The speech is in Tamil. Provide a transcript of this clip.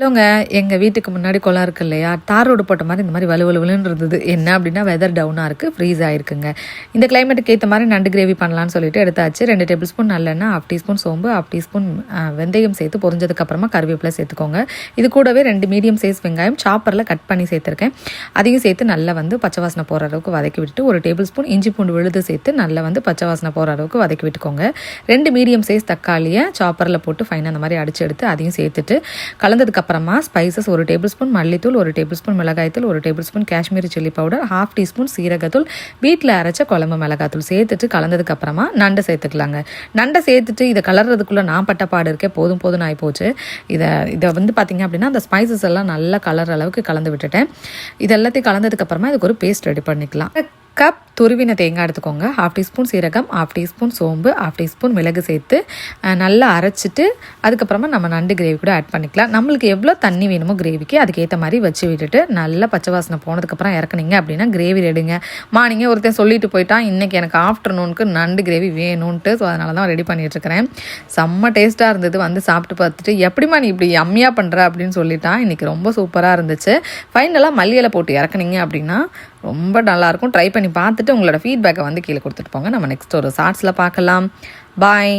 இல்லைங்க, எங்கள் வீட்டுக்கு முன்னாடி குளம் இருக்குது இல்லையா, தார் ரோடு போட்ட மாதிரி இந்த மாதிரி வலுவலுன்னு இருந்தது. என்ன அப்படின்னா வெதர் டவுனாக இருக்குது, ஃப்ரீஸ் ஆகிருக்குங்க. இந்த கிளைமேட்டுக்கு ஏற்ற மாதிரி நண்டு கிரேவி பண்ணலான்னு சொல்லிட்டு எடுத்தாச்சு. 2 டேபிள் ஸ்பூன் நல்லெண்ணெய், 1/2 டீஸ்பூன் சோம்பு, 1/2 டீஸ்பூன் வெந்தயம் சேர்த்து பொரிஞ்சதுக்கப்புறமா கருவேப்பிலை சேர்த்துக்கோங்க. இது கூடவே 2 மீடியம் சைஸ் வெங்காயம் சாப்பரில் கட் பண்ணி சேர்த்துருக்கேன். அதையும் சேர்த்து நல்லா பச்சை வாசனை போகிற அளவுக்கு வதக்கி விட்டுட்டு 1 டேபிள் ஸ்பூன் இஞ்சி பூண்டு விழுது சேர்த்து நல்லா பச்சை வாசனை போகிற அளவுக்கு வதக்கி விட்டுக்கோங்க. 2 மீடியம் சைஸ் தக்காளியை சாப்பரில் போட்டு ஃபைனாக அந்த மாதிரி அடிச்சு எடுத்து அதையும் சேர்த்துட்டு கலந்ததுக்கப்புறமா ஸ்பைசஸ் 1 டேபிள் ஸ்பூன் மல்லித்தூள், 1 டேபிள் ஸ்பூன் மிளகாய்த்தூள், 1 table spoon Kashmiri chilli powder, 1/2 teaspoon சீரகத்தூள், வீட்டில் அரைச்ச குழம்பு மிளகாத்தூள் சேர்த்துட்டு கலந்ததுக்கப்புறமா நண்டை சேர்த்துக்கலாங்க. நண்டை சேர்த்துட்டு இதை கலர்றதுக்குள்ளே நான் பட்ட பாடு இருக்கே, போதும் ஆகி போச்சு. இதை பார்த்திங்க அப்படின்னா அந்த ஸ்பைசஸ் எல்லாம் நல்லா கலர் அளவுக்கு கலந்து விட்டுட்டேன். இது எல்லாத்தையும் கலந்ததுக்கப்புறமா இதுக்கு ஒரு பேஸ்ட் ரெடி பண்ணிக்கலாம். கப் துருவின தேங்காய் எடுத்துக்கோங்க. 1/2 டீஸ்பூன் சீரகம், 1/2 டீஸ்பூன் சோம்பு, 1/2 டீஸ்பூன் மிளகு சேர்த்து நல்லா அரைச்சிட்டு அதுக்கப்புறமா நம்ம நண்டு கிரேவி கூட ஆட் பண்ணிக்கலாம். நம்மளுக்கு எவ்வளோ தண்ணி வேணுமோ கிரேவிக்கு அதுக்கேற்ற மாதிரி வச்சு விட்டுட்டு நல்லா பச்சை வாசனை போனதுக்கப்புறம் இறக்குனீங்க அப்படின்னா கிரேவி ரெடிங்க. மார்னிங்கே ஒருத்தன் சொல்லிட்டு போயிட்டான், இன்றைக்கி எனக்கு ஆஃப்டர்நூனுக்கு நண்டு கிரேவி வேணும்ன்ட்டு. ஸோ அதனால தான் ரெடி பண்ணிகிட்ருக்கிறேன். செம்ம டேஸ்ட்டாக இருந்தது. சாப்பிட்டு பார்த்துட்டு எப்படிமா நீ இப்படி யம்மியாக பண்ணுற அப்படின்னு சொல்லிட்டான். இன்றைக்கி ரொம்ப சூப்பராக இருந்துச்சு. ஃபைனலாக மல்லியில் போட்டு இறக்குனீங்க அப்படின்னா ரொம்ப நல்லாயிருக்கும். ட்ரை பண்ணி பார்த்துட்டு உங்களோட ஃபீட்பேக்கை கீழே கொடுத்துட்டு போங்க. நம்ம நெக்ஸ்ட் ஒரு ஷார்ட்ஸில் பார்க்கலாம். பாய்.